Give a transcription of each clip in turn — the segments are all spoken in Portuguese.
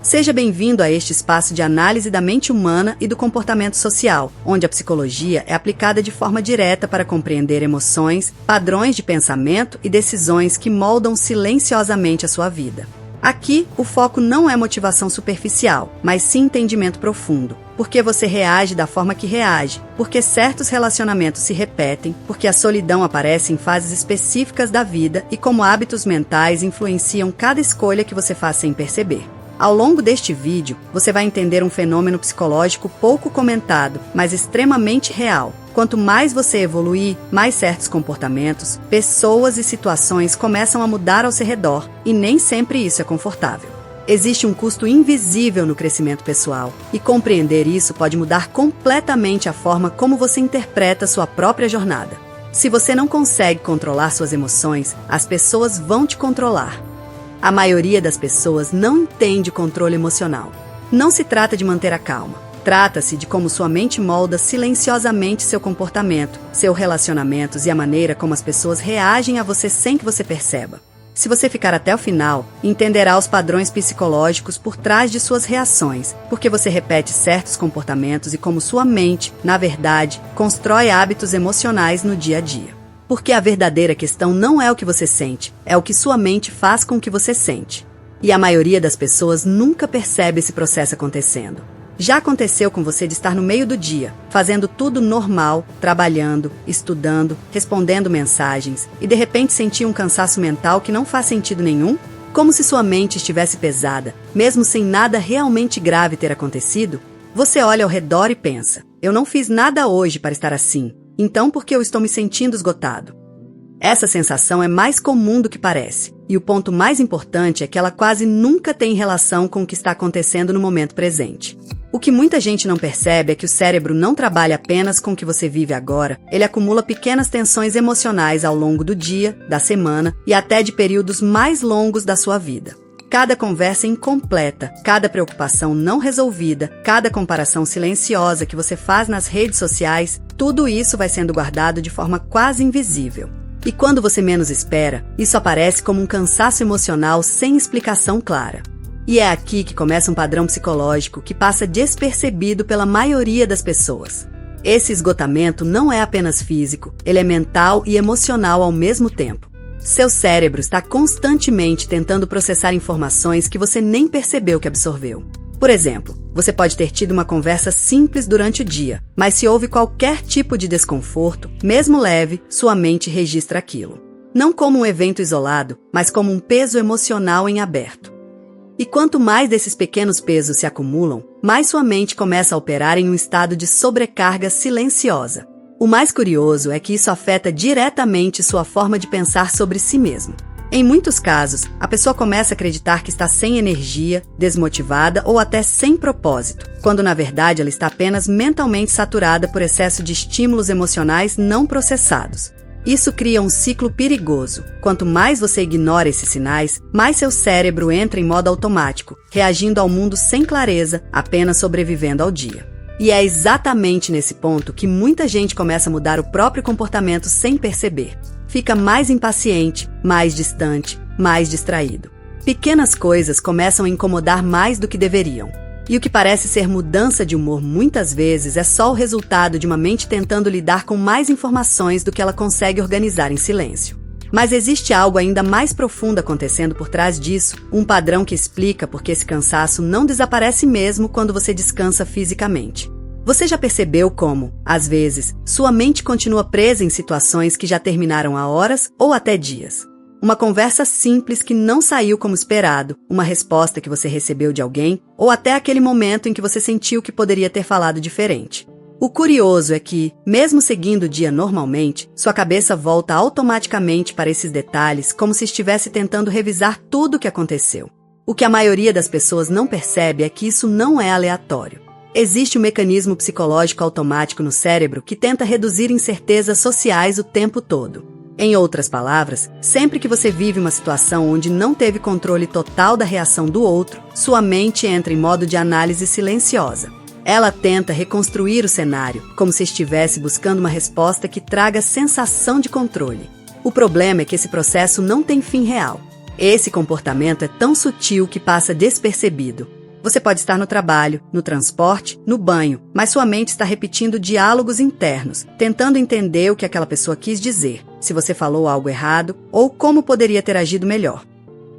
Seja bem-vindo a este espaço de análise da mente humana e do comportamento social, onde a psicologia é aplicada de forma direta para compreender emoções, padrões de pensamento e decisões que moldam silenciosamente a sua vida. Aqui, o foco não é motivação superficial, mas sim entendimento profundo. Por que você reage da forma que reage? Por que certos relacionamentos se repetem? Por que a solidão aparece em fases específicas da vida e como hábitos mentais influenciam cada escolha que você faz sem perceber. Ao longo deste vídeo, você vai entender um fenômeno psicológico pouco comentado, mas extremamente real. Quanto mais você evoluir, mais certos comportamentos, pessoas e situações começam a mudar ao seu redor, e nem sempre isso é confortável. Existe um custo invisível no crescimento pessoal, e compreender isso pode mudar completamente a forma como você interpreta sua própria jornada. Se você não consegue controlar suas emoções, as pessoas vão te controlar. A maioria das pessoas não entende controle emocional. Não se trata de manter a calma. Trata-se de como sua mente molda silenciosamente seu comportamento, seus relacionamentos e a maneira como as pessoas reagem a você sem que você perceba. Se você ficar até o final, entenderá os padrões psicológicos por trás de suas reações, porque você repete certos comportamentos e como sua mente, na verdade, constrói hábitos emocionais no dia a dia. Porque a verdadeira questão não é o que você sente, é o que sua mente faz com o que você sente. E a maioria das pessoas nunca percebe esse processo acontecendo. Já aconteceu com você de estar no meio do dia, fazendo tudo normal, trabalhando, estudando, respondendo mensagens, e de repente sentir um cansaço mental que não faz sentido nenhum? Como se sua mente estivesse pesada, mesmo sem nada realmente grave ter acontecido? Você olha ao redor e pensa, eu não fiz nada hoje para estar assim. Então, por que eu estou me sentindo esgotado? Essa sensação é mais comum do que parece, e o ponto mais importante é que ela quase nunca tem relação com o que está acontecendo no momento presente. O que muita gente não percebe é que o cérebro não trabalha apenas com o que você vive agora, ele acumula pequenas tensões emocionais ao longo do dia, da semana e até de períodos mais longos da sua vida. Cada conversa incompleta, cada preocupação não resolvida, cada comparação silenciosa que você faz nas redes sociais, tudo isso vai sendo guardado de forma quase invisível. E quando você menos espera, isso aparece como um cansaço emocional sem explicação clara. E é aqui que começa um padrão psicológico que passa despercebido pela maioria das pessoas. Esse esgotamento não é apenas físico, ele é mental e emocional ao mesmo tempo. Seu cérebro está constantemente tentando processar informações que você nem percebeu que absorveu. Por exemplo, você pode ter tido uma conversa simples durante o dia, mas se houve qualquer tipo de desconforto, mesmo leve, sua mente registra aquilo. Não como um evento isolado, mas como um peso emocional em aberto. E quanto mais desses pequenos pesos se acumulam, mais sua mente começa a operar em um estado de sobrecarga silenciosa. O mais curioso é que isso afeta diretamente sua forma de pensar sobre si mesmo. Em muitos casos, a pessoa começa a acreditar que está sem energia, desmotivada ou até sem propósito, quando na verdade ela está apenas mentalmente saturada por excesso de estímulos emocionais não processados. Isso cria um ciclo perigoso. Quanto mais você ignora esses sinais, mais seu cérebro entra em modo automático, reagindo ao mundo sem clareza, apenas sobrevivendo ao dia. E é exatamente nesse ponto que muita gente começa a mudar o próprio comportamento sem perceber. Fica mais impaciente, mais distante, mais distraído. Pequenas coisas começam a incomodar mais do que deveriam. E o que parece ser mudança de humor muitas vezes é só o resultado de uma mente tentando lidar com mais informações do que ela consegue organizar em silêncio. Mas existe algo ainda mais profundo acontecendo por trás disso, um padrão que explica por que esse cansaço não desaparece mesmo quando você descansa fisicamente. Você já percebeu como, às vezes, sua mente continua presa em situações que já terminaram há horas ou até dias? Uma conversa simples que não saiu como esperado, uma resposta que você recebeu de alguém, ou até aquele momento em que você sentiu que poderia ter falado diferente. O curioso é que, mesmo seguindo o dia normalmente, sua cabeça volta automaticamente para esses detalhes como se estivesse tentando revisar tudo o que aconteceu. O que a maioria das pessoas não percebe é que isso não é aleatório. Existe um mecanismo psicológico automático no cérebro que tenta reduzir incertezas sociais o tempo todo. Em outras palavras, sempre que você vive uma situação onde não teve controle total da reação do outro, sua mente entra em modo de análise silenciosa. Ela tenta reconstruir o cenário, como se estivesse buscando uma resposta que traga sensação de controle. O problema é que esse processo não tem fim real. Esse comportamento é tão sutil que passa despercebido. Você pode estar no trabalho, no transporte, no banho, mas sua mente está repetindo diálogos internos, tentando entender o que aquela pessoa quis dizer, se você falou algo errado ou como poderia ter agido melhor.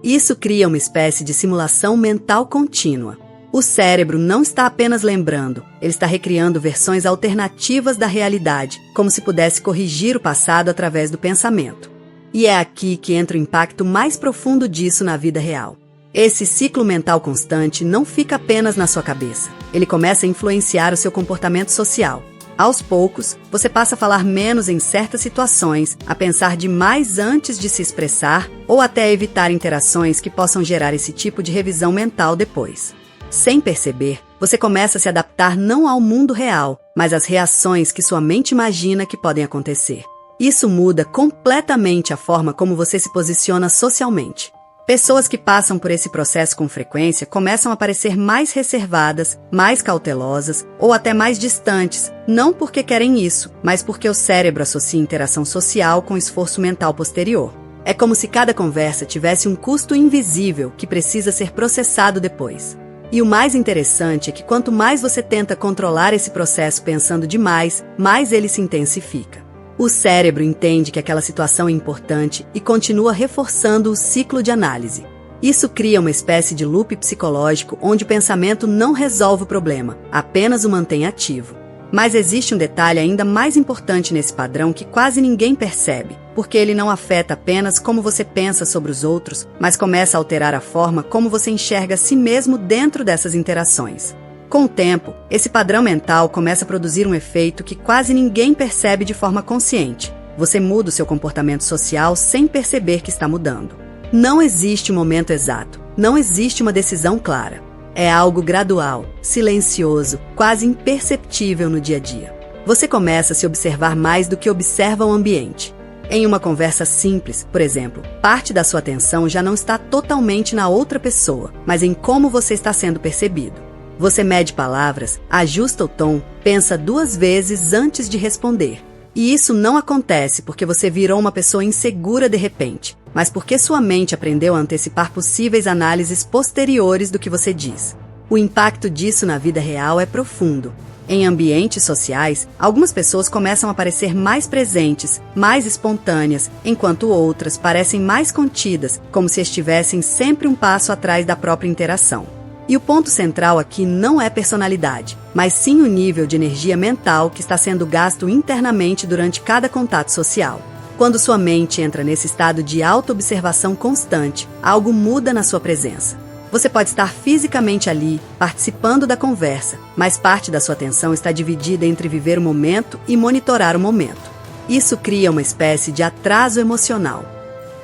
Isso cria uma espécie de simulação mental contínua. O cérebro não está apenas lembrando, ele está recriando versões alternativas da realidade, como se pudesse corrigir o passado através do pensamento. E é aqui que entra o impacto mais profundo disso na vida real. Esse ciclo mental constante não fica apenas na sua cabeça. Ele começa a influenciar o seu comportamento social. Aos poucos, você passa a falar menos em certas situações, a pensar demais antes de se expressar ou até a evitar interações que possam gerar esse tipo de revisão mental depois. Sem perceber, você começa a se adaptar não ao mundo real, mas às reações que sua mente imagina que podem acontecer. Isso muda completamente a forma como você se posiciona socialmente. Pessoas que passam por esse processo com frequência começam a parecer mais reservadas, mais cautelosas ou até mais distantes, não porque querem isso, mas porque o cérebro associa interação social com esforço mental posterior. É como se cada conversa tivesse um custo invisível que precisa ser processado depois. E o mais interessante é que quanto mais você tenta controlar esse processo pensando demais, mais ele se intensifica. O cérebro entende que aquela situação é importante e continua reforçando o ciclo de análise. Isso cria uma espécie de loop psicológico onde o pensamento não resolve o problema, apenas o mantém ativo. Mas existe um detalhe ainda mais importante nesse padrão que quase ninguém percebe, porque ele não afeta apenas como você pensa sobre os outros, mas começa a alterar a forma como você enxerga a si mesmo dentro dessas interações. Com o tempo, esse padrão mental começa a produzir um efeito que quase ninguém percebe de forma consciente. Você muda o seu comportamento social sem perceber que está mudando. Não existe um momento exato, não existe uma decisão clara. É algo gradual, silencioso, quase imperceptível no dia a dia. Você começa a se observar mais do que observa o ambiente. Em uma conversa simples, por exemplo, parte da sua atenção já não está totalmente na outra pessoa, mas em como você está sendo percebido. Você mede palavras, ajusta o tom, pensa 2 vezes antes de responder. E isso não acontece porque você virou uma pessoa insegura de repente, mas porque sua mente aprendeu a antecipar possíveis análises posteriores do que você diz. O impacto disso na vida real é profundo. Em ambientes sociais, algumas pessoas começam a parecer mais presentes, mais espontâneas, enquanto outras parecem mais contidas, como se estivessem sempre um passo atrás da própria interação. E o ponto central aqui não é personalidade, mas sim o nível de energia mental que está sendo gasto internamente durante cada contato social. Quando sua mente entra nesse estado de auto-observação constante, algo muda na sua presença. Você pode estar fisicamente ali, participando da conversa, mas parte da sua atenção está dividida entre viver o momento e monitorar o momento. Isso cria uma espécie de atraso emocional.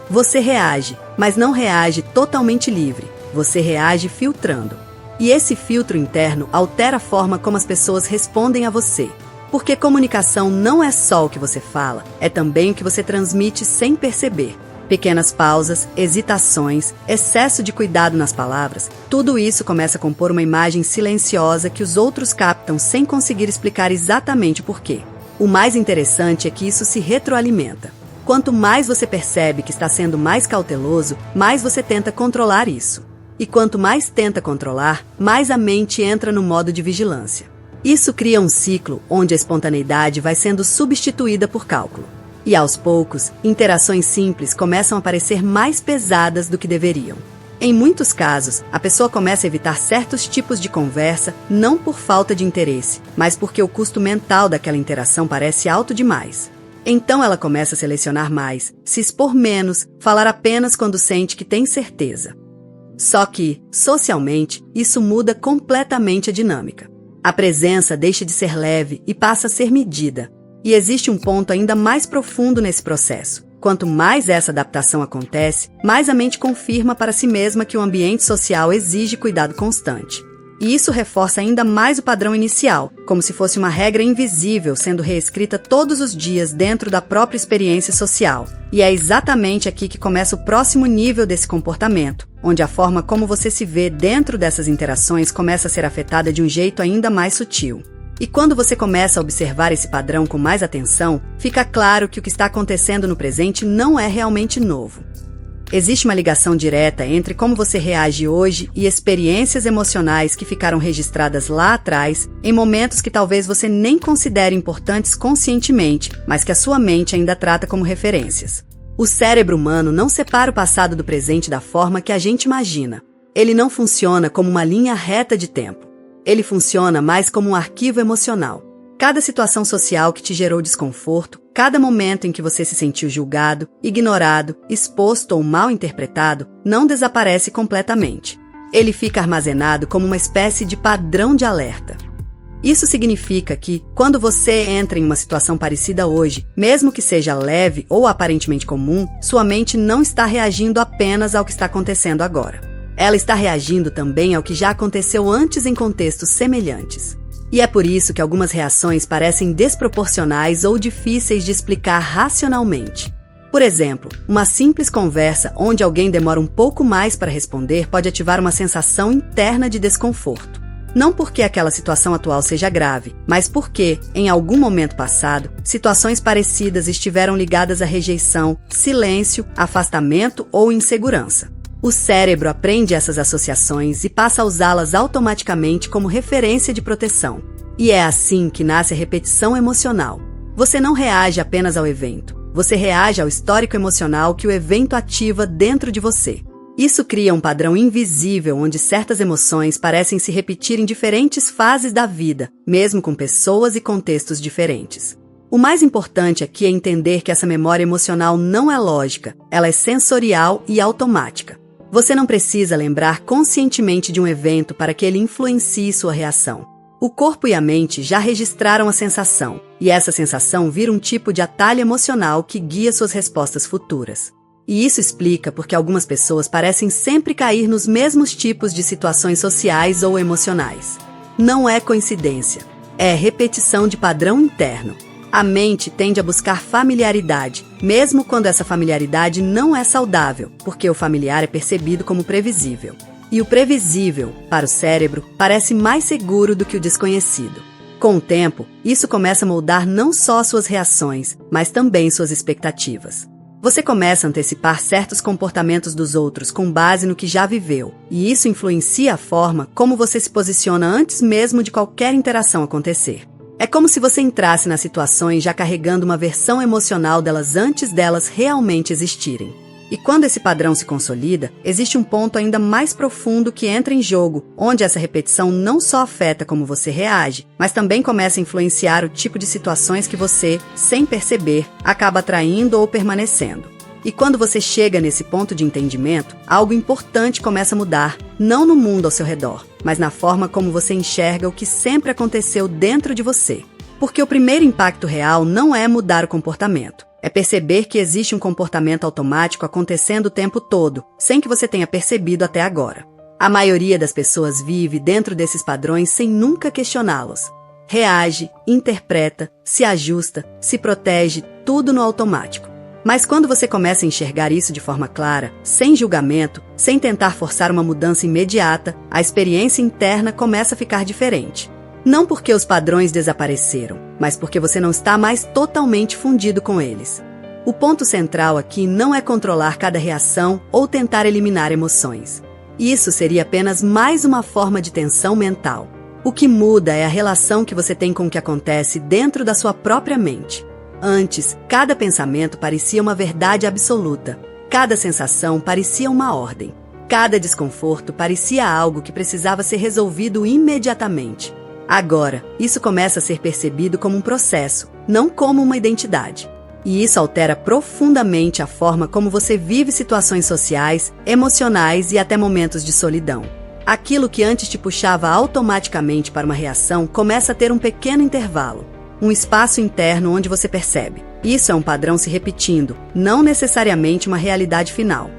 Você reage, mas não reage totalmente livre. Você reage filtrando. E esse filtro interno altera a forma como as pessoas respondem a você. Porque comunicação não é só o que você fala, é também o que você transmite sem perceber. Pequenas pausas, hesitações, excesso de cuidado nas palavras, tudo isso começa a compor uma imagem silenciosa que os outros captam sem conseguir explicar exatamente por quê. O mais interessante é que isso se retroalimenta. Quanto mais você percebe que está sendo mais cauteloso, mais você tenta controlar isso. E quanto mais tenta controlar, mais a mente entra no modo de vigilância. Isso cria um ciclo onde a espontaneidade vai sendo substituída por cálculo. E aos poucos, interações simples começam a parecer mais pesadas do que deveriam. Em muitos casos, a pessoa começa a evitar certos tipos de conversa não por falta de interesse, mas porque o custo mental daquela interação parece alto demais. Então ela começa a selecionar mais, se expor menos, falar apenas quando sente que tem certeza. Só que, socialmente, isso muda completamente a dinâmica. A presença deixa de ser leve e passa a ser medida. E existe um ponto ainda mais profundo nesse processo. Quanto mais essa adaptação acontece, mais a mente confirma para si mesma que o ambiente social exige cuidado constante. E isso reforça ainda mais o padrão inicial, como se fosse uma regra invisível sendo reescrita todos os dias dentro da própria experiência social. E é exatamente aqui que começa o próximo nível desse comportamento, onde a forma como você se vê dentro dessas interações começa a ser afetada de um jeito ainda mais sutil. E quando você começa a observar esse padrão com mais atenção, fica claro que o que está acontecendo no presente não é realmente novo. Existe uma ligação direta entre como você reage hoje e experiências emocionais que ficaram registradas lá atrás, em momentos que talvez você nem considere importantes conscientemente, mas que a sua mente ainda trata como referências. O cérebro humano não separa o passado do presente da forma que a gente imagina. Ele não funciona como uma linha reta de tempo. Ele funciona mais como um arquivo emocional. Cada situação social que te gerou desconforto, cada momento em que você se sentiu julgado, ignorado, exposto ou mal interpretado, não desaparece completamente. Ele fica armazenado como uma espécie de padrão de alerta. Isso significa que, quando você entra em uma situação parecida hoje, mesmo que seja leve ou aparentemente comum, sua mente não está reagindo apenas ao que está acontecendo agora. Ela está reagindo também ao que já aconteceu antes em contextos semelhantes. E é por isso que algumas reações parecem desproporcionais ou difíceis de explicar racionalmente. Por exemplo, uma simples conversa onde alguém demora um pouco mais para responder pode ativar uma sensação interna de desconforto. Não porque aquela situação atual seja grave, mas porque, em algum momento passado, situações parecidas estiveram ligadas à rejeição, silêncio, afastamento ou insegurança. O cérebro aprende essas associações e passa a usá-las automaticamente como referência de proteção. E é assim que nasce a repetição emocional. Você não reage apenas ao evento. Você reage ao histórico emocional que o evento ativa dentro de você. Isso cria um padrão invisível onde certas emoções parecem se repetir em diferentes fases da vida, mesmo com pessoas e contextos diferentes. O mais importante aqui é entender que essa memória emocional não é lógica, ela é sensorial e automática. Você não precisa lembrar conscientemente de um evento para que ele influencie sua reação. O corpo e a mente já registraram a sensação, e essa sensação vira um tipo de atalho emocional que guia suas respostas futuras. E isso explica porque algumas pessoas parecem sempre cair nos mesmos tipos de situações sociais ou emocionais. Não é coincidência, é repetição de padrão interno. A mente tende a buscar familiaridade, mesmo quando essa familiaridade não é saudável, porque o familiar é percebido como previsível. E o previsível, para o cérebro, parece mais seguro do que o desconhecido. Com o tempo, isso começa a moldar não só suas reações, mas também suas expectativas. Você começa a antecipar certos comportamentos dos outros com base no que já viveu, e isso influencia a forma como você se posiciona antes mesmo de qualquer interação acontecer. É como se você entrasse nas situações já carregando uma versão emocional delas antes delas realmente existirem. E quando esse padrão se consolida, existe um ponto ainda mais profundo que entra em jogo, onde essa repetição não só afeta como você reage, mas também começa a influenciar o tipo de situações que você, sem perceber, acaba atraindo ou permanecendo. E quando você chega nesse ponto de entendimento, algo importante começa a mudar, não no mundo ao seu redor, mas na forma como você enxerga o que sempre aconteceu dentro de você. Porque o primeiro impacto real não é mudar o comportamento, é perceber que existe um comportamento automático acontecendo o tempo todo, sem que você tenha percebido até agora. A maioria das pessoas vive dentro desses padrões sem nunca questioná-los. Reage, interpreta, se ajusta, se protege, tudo no automático. Mas quando você começa a enxergar isso de forma clara, sem julgamento, sem tentar forçar uma mudança imediata, a experiência interna começa a ficar diferente. Não porque os padrões desapareceram, mas porque você não está mais totalmente fundido com eles. O ponto central aqui não é controlar cada reação ou tentar eliminar emoções. Isso seria apenas mais uma forma de tensão mental. O que muda é a relação que você tem com o que acontece dentro da sua própria mente. Antes, cada pensamento parecia uma verdade absoluta. Cada sensação parecia uma ordem. Cada desconforto parecia algo que precisava ser resolvido imediatamente. Agora, isso começa a ser percebido como um processo, não como uma identidade. E isso altera profundamente a forma como você vive situações sociais, emocionais e até momentos de solidão. Aquilo que antes te puxava automaticamente para uma reação começa a ter um pequeno intervalo. Um espaço interno onde você percebe. Isso é um padrão se repetindo, não necessariamente uma realidade final.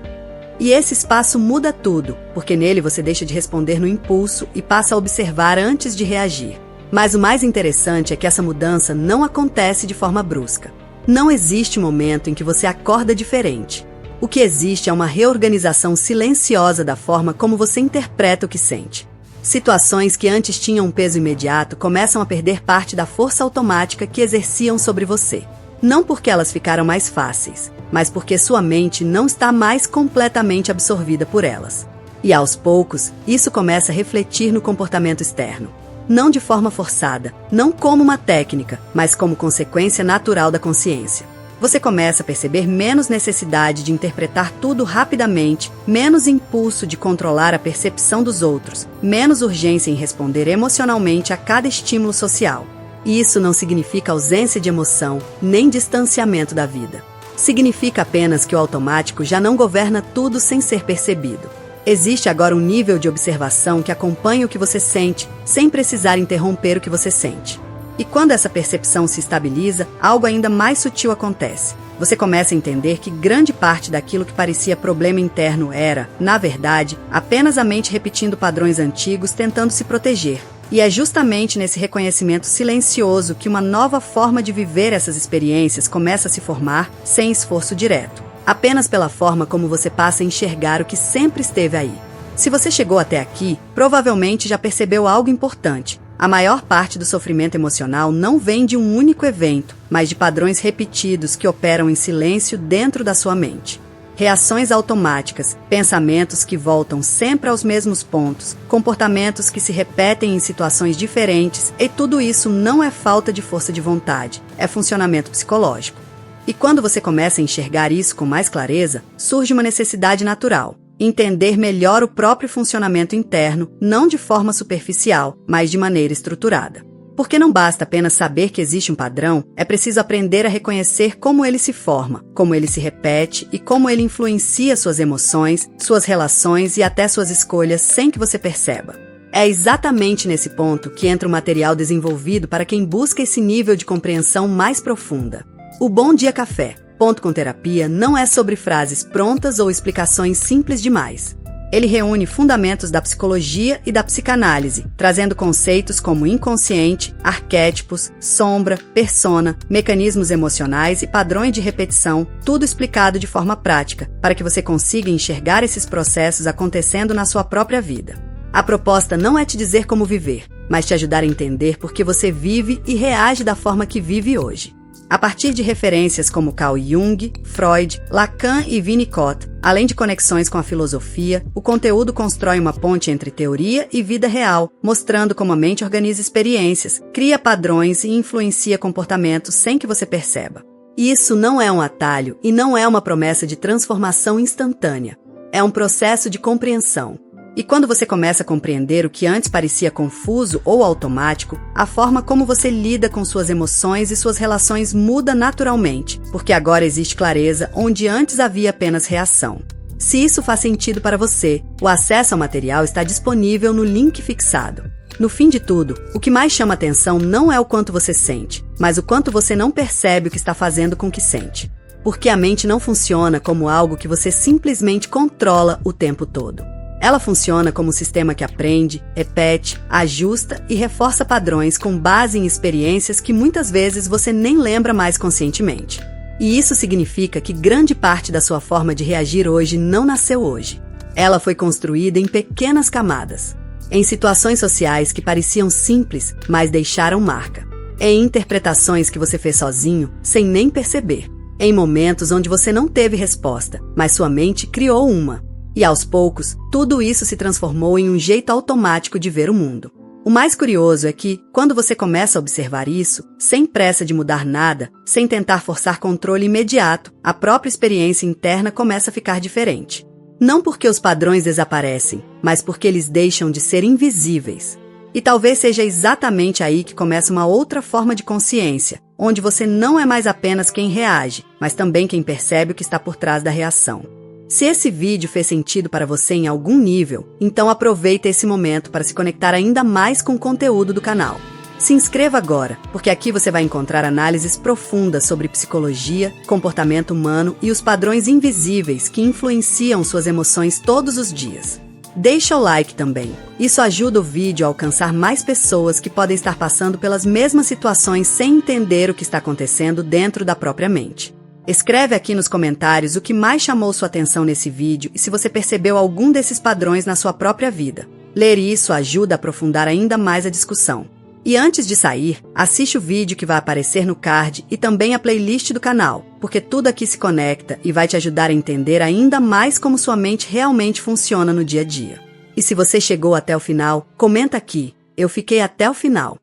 E esse espaço muda tudo, porque nele você deixa de responder no impulso e passa a observar antes de reagir. Mas o mais interessante é que essa mudança não acontece de forma brusca. Não existe momento em que você acorda diferente. O que existe é uma reorganização silenciosa da forma como você interpreta o que sente. Situações que antes tinham um peso imediato começam a perder parte da força automática que exerciam sobre você. Não porque elas ficaram mais fáceis, mas porque sua mente não está mais completamente absorvida por elas. E aos poucos, isso começa a refletir no comportamento externo. Não de forma forçada, não como uma técnica, mas como consequência natural da consciência. Você começa a perceber menos necessidade de interpretar tudo rapidamente, menos impulso de controlar a percepção dos outros, menos urgência em responder emocionalmente a cada estímulo social. E isso não significa ausência de emoção, nem distanciamento da vida. Significa apenas que o automático já não governa tudo sem ser percebido. Existe agora um nível de observação que acompanha o que você sente, sem precisar interromper o que você sente. E quando essa percepção se estabiliza, algo ainda mais sutil acontece. Você começa a entender que grande parte daquilo que parecia problema interno era, na verdade, apenas a mente repetindo padrões antigos tentando se proteger. E é justamente nesse reconhecimento silencioso que uma nova forma de viver essas experiências começa a se formar sem esforço direto. Apenas pela forma como você passa a enxergar o que sempre esteve aí. Se você chegou até aqui, provavelmente já percebeu algo importante. A maior parte do sofrimento emocional não vem de um único evento, mas de padrões repetidos que operam em silêncio dentro da sua mente. Reações automáticas, pensamentos que voltam sempre aos mesmos pontos, comportamentos que se repetem em situações diferentes, e tudo isso não é falta de força de vontade, é funcionamento psicológico. E quando você começa a enxergar isso com mais clareza, surge uma necessidade natural: entender melhor o próprio funcionamento interno, não de forma superficial, mas de maneira estruturada. Porque não basta apenas saber que existe um padrão, é preciso aprender a reconhecer como ele se forma, como ele se repete e como ele influencia suas emoções, suas relações e até suas escolhas sem que você perceba. É exatamente nesse ponto que entra o material desenvolvido para quem busca esse nível de compreensão mais profunda. O Bom Dia Café, Ponto com Terapia, não é sobre frases prontas ou explicações simples demais. Ele reúne fundamentos da psicologia e da psicanálise, trazendo conceitos como inconsciente, arquétipos, sombra, persona, mecanismos emocionais e padrões de repetição, tudo explicado de forma prática, para que você consiga enxergar esses processos acontecendo na sua própria vida. A proposta não é te dizer como viver, mas te ajudar a entender por que você vive e reage da forma que vive hoje. A partir de referências como Carl Jung, Freud, Lacan e Winnicott, além de conexões com a filosofia, o conteúdo constrói uma ponte entre teoria e vida real, mostrando como a mente organiza experiências, cria padrões e influencia comportamentos sem que você perceba. Isso não é um atalho e não é uma promessa de transformação instantânea. É um processo de compreensão. E quando você começa a compreender o que antes parecia confuso ou automático, a forma como você lida com suas emoções e suas relações muda naturalmente, porque agora existe clareza onde antes havia apenas reação. Se isso faz sentido para você, o acesso ao material está disponível no link fixado. No fim de tudo, o que mais chama atenção não é o quanto você sente, mas o quanto você não percebe o que está fazendo com o que sente. Porque a mente não funciona como algo que você simplesmente controla o tempo todo. Ela funciona como um sistema que aprende, repete, ajusta e reforça padrões com base em experiências que muitas vezes você nem lembra mais conscientemente. E isso significa que grande parte da sua forma de reagir hoje não nasceu hoje. Ela foi construída em pequenas camadas, em situações sociais que pareciam simples, mas deixaram marca, em interpretações que você fez sozinho, sem nem perceber, em momentos onde você não teve resposta, mas sua mente criou uma. E aos poucos, tudo isso se transformou em um jeito automático de ver o mundo. O mais curioso é que, quando você começa a observar isso, sem pressa de mudar nada, sem tentar forçar controle imediato, a própria experiência interna começa a ficar diferente. Não porque os padrões desaparecem, mas porque eles deixam de ser invisíveis. E talvez seja exatamente aí que começa uma outra forma de consciência, onde você não é mais apenas quem reage, mas também quem percebe o que está por trás da reação. Se esse vídeo fez sentido para você em algum nível, então aproveita esse momento para se conectar ainda mais com o conteúdo do canal. Se inscreva agora, porque aqui você vai encontrar análises profundas sobre psicologia, comportamento humano e os padrões invisíveis que influenciam suas emoções todos os dias. Deixa o like também. Isso ajuda o vídeo a alcançar mais pessoas que podem estar passando pelas mesmas situações sem entender o que está acontecendo dentro da própria mente. Escreve aqui nos comentários o que mais chamou sua atenção nesse vídeo e se você percebeu algum desses padrões na sua própria vida. Ler isso ajuda a aprofundar ainda mais a discussão. E antes de sair, assiste o vídeo que vai aparecer no card e também a playlist do canal, porque tudo aqui se conecta e vai te ajudar a entender ainda mais como sua mente realmente funciona no dia a dia. E se você chegou até o final, comenta aqui, eu fiquei até o final.